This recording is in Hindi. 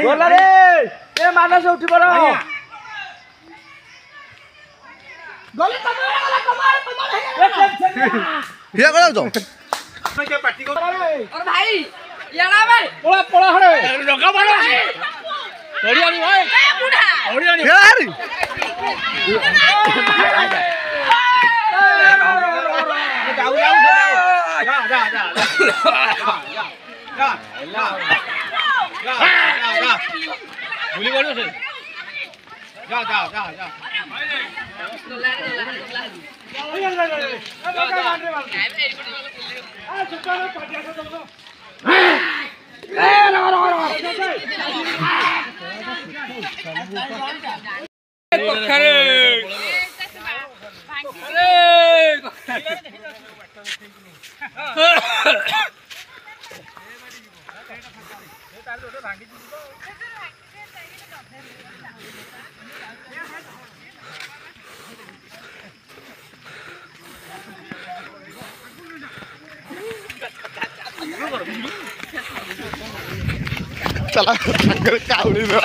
बोला रे ए मानस उठी पड़ो गली ये करो तो के पार्टी को और भाई येड़ा भाई पोड़ा पोड़ा हड़े लगा बड़ा बढ़िया नहीं भाई ए बूढ़ा बढ़िया नहीं यार जाओ जा भूली बोलो से जा चला शंकर कावड़ी में